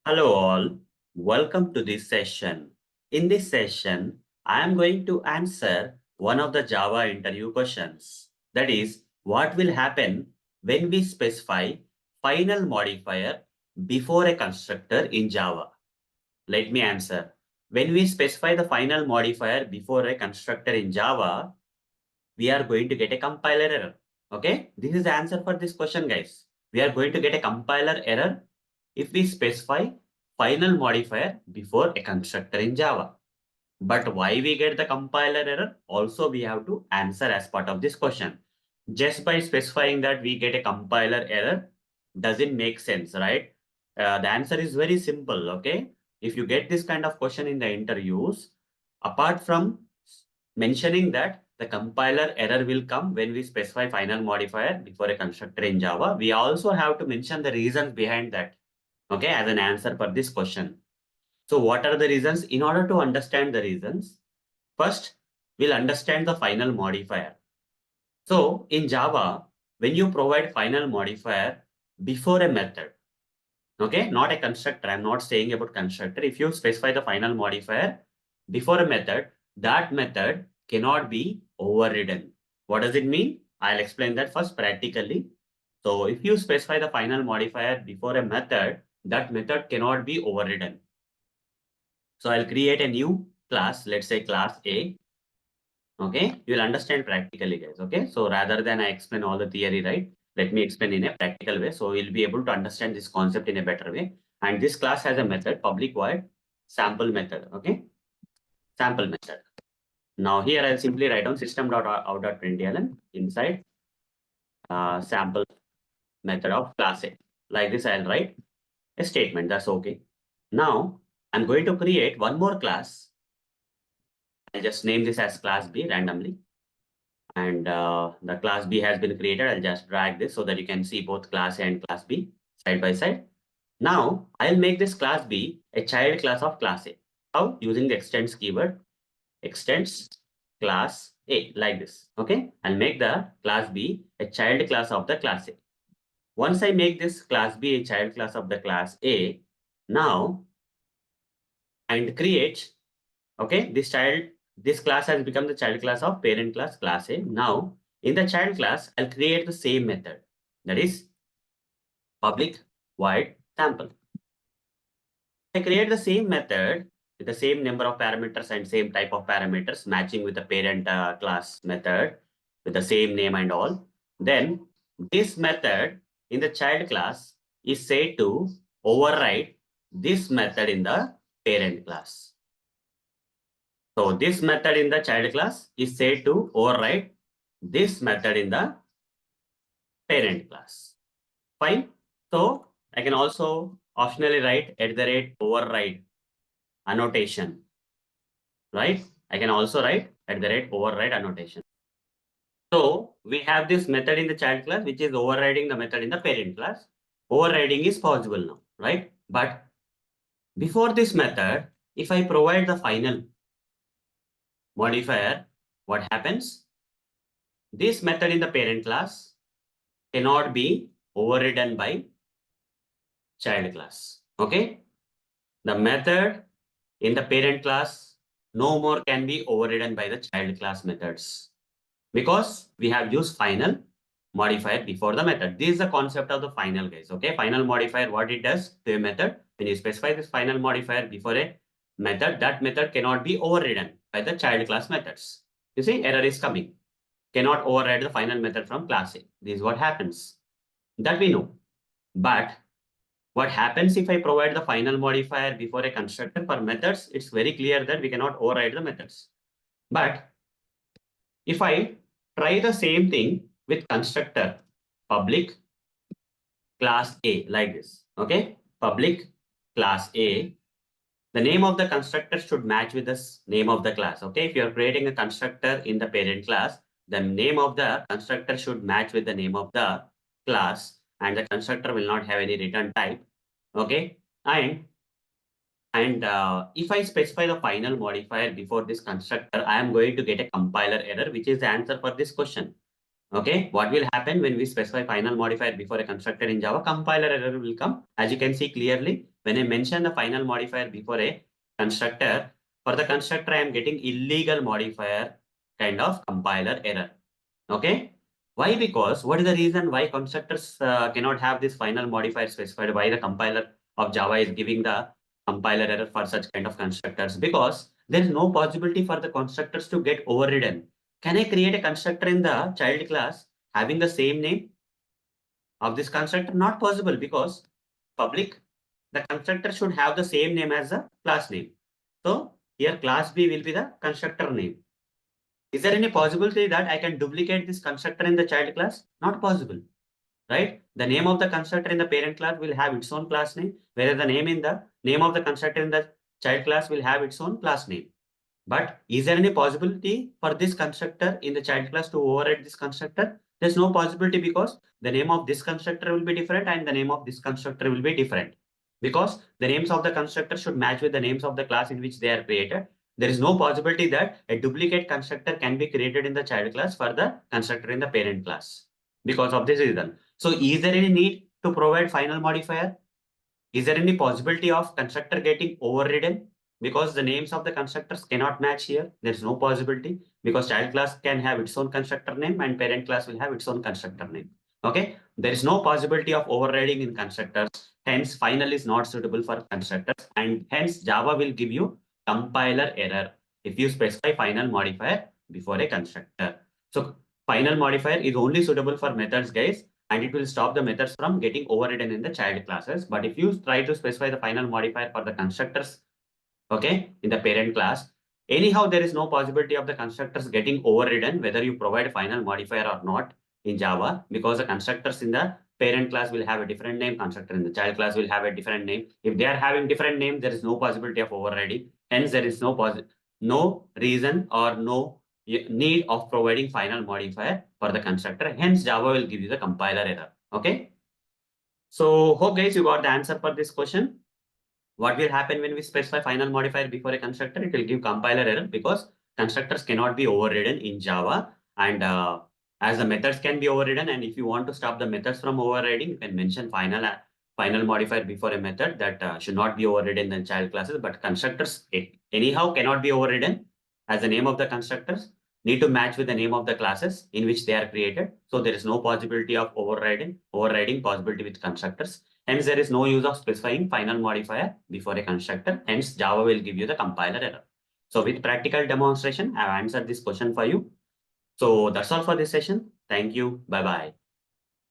Hello all, welcome to this session. In this session, I am going to answer one of the Java interview questions. That is, what will happen when we specify final modifier before a constructor in Java? Let me answer. When we specify the final modifier before a constructor in Java, we are going to get a compiler error. Okay, this is the answer for this question, guys. We are going to get a compiler error if we specify final modifier before a constructor in Java. But why we get the compiler error? Also, we have to answer as part of this question. Just by specifying that we get a compiler error doesn't make sense, right? The answer is very simple, okay? If you get this kind of question in the interviews, apart from mentioning that the compiler error will come when we specify final modifier before a constructor in Java, we also have to mention the reasons behind that, okay, as an answer for this question. So what are the reasons? In order to understand the reasons, first, we'll understand the final modifier. So in Java, when you provide final modifier before a method, okay, not a constructor, I'm not saying about constructor. If you specify the final modifier before a method, that method cannot be overridden. What does it mean? I'll explain that first practically. So if you specify the final modifier before a method, that method cannot be overridden. So I'll create a new class, let's say class A. Okay, you'll understand practically, guys. Okay, so rather than I explain all the theory, right? Let me explain in a practical way. So you'll be able to understand this concept in a better way. And this class has a method, public void sample method. Okay, sample method. Now here I'll simply write down system.out.println inside sample method of class A. Like this, I'll write a statement. That's okay. Now I'm going to create one more class. I'll just name this as class B randomly. And the class B has been created. I'll just drag this so that you can see both class A and class B side by side. Now I'll make this class B a child class of class A. How? Using the extends keyword, extends class A like this. Okay, I'll make the class B a child class of the class A. Once I make this class B a child class of the class A, now and create, okay, this class has become the child class of parent class A. Now in the child class, I'll create the same method, that is public void sample. I create the same method with the same number of parameters and same type of parameters matching with the parent class method with the same name and all. Then this method in the child class is said to override this method in the parent class. So this method in the child class is said to override this method in the parent class. Fine. So I can also optionally write @override annotation. Right? I can also write @override annotation. So we have this method in the child class which is overriding the method in the parent class. Overriding is possible now, right? But before this method, if I provide the final modifier, what happens? This method in the parent class cannot be overridden by child class. Okay? The method in the parent class no more can be overridden by the child class methods because we have used final modifier before the method. This is the concept of the final, guys. Okay, final modifier, what it does to a method, when you specify this final modifier before a method, that method cannot be overridden by the child class methods. You see, error is coming. Cannot override the final method from class A. This is what happens. That we know. But what happens if I provide the final modifier before a constructor for methods? It's very clear that we cannot override the methods. But if I try the same thing with constructor public class A like this, okay? Public class A, the name of the constructor should match with the name of the class, okay? If you're creating a constructor in the parent class, the name of the constructor should match with the name of the class and the constructor will not have any return type, okay? And if I specify the final modifier before this constructor, I am going to get a compiler error, which is the answer for this question. Okay, what will happen when we specify final modifier before a constructor in Java? Compiler error will come. As you can see clearly, When I mention the final modifier before a constructor, for the constructor, I am getting illegal modifier kind of compiler error. Okay. Why? Because what is the reason why constructors cannot have this final modifier specified? Why the compiler of Java is giving the compiler error for such kind of constructors? Because there is no possibility for the constructors to get overridden. Can I create a constructor in the child class having the same name of this constructor? Not possible, because public, the constructor should have the same name as the class name. So here class B will be the constructor name. Is there any possibility that I can duplicate this constructor in the child class? Not possible, right? The name of the constructor in the parent class will have its own class name, whereas the name of the constructor in the child class will have its own class name. But is there any possibility for this constructor in the child class to override this constructor? There's no possibility, because the name of this constructor will be different and the name of this constructor will be different. Because the names of the constructor should match with the names of the class in which they are created. There is no possibility that a duplicate constructor can be created in the child class for the constructor in the parent class. Because of this reason. So is there any need to provide final modifier? Is there any possibility of constructor getting overridden? Because the names of the constructors cannot match here. There's no possibility, because child class can have its own constructor name and parent class will have its own constructor name. Okay. There is no possibility of overriding in constructors. Hence, final is not suitable for constructors, and hence Java will give you compiler error if you specify final modifier before a constructor. So final modifier is only suitable for methods, guys, and it will stop the methods from getting overridden in the child classes. But if you try to specify the final modifier for the constructors, okay, in the parent class, anyhow, there is no possibility of the constructors getting overridden, whether you provide final modifier or not in Java, because the constructors in the parent class will have a different name, constructor in the child class will have a different name. If they are having different names, there is no possibility of overriding. Hence, there is no reason or no need of providing final modifier for the constructor. Hence, Java will give you the compiler error. Okay. So hope guys you got the answer for this question. What will happen when we specify final modifier before a constructor? It will give compiler error, because constructors cannot be overridden in Java, and as the methods can be overridden, and if you want to stop the methods from overriding, you can mention final modifier before a method that should not be overridden in child classes, but constructors anyhow cannot be overridden, as the name of the constructors need to match with the name of the classes in which they are created. So there is no possibility of overriding possibility with constructors. Hence, there is no use of specifying final modifier before a constructor. Hence, Java will give you the compiler error. So with practical demonstration, I have answered this question for you. So that's all for this session. Thank you. Bye-bye.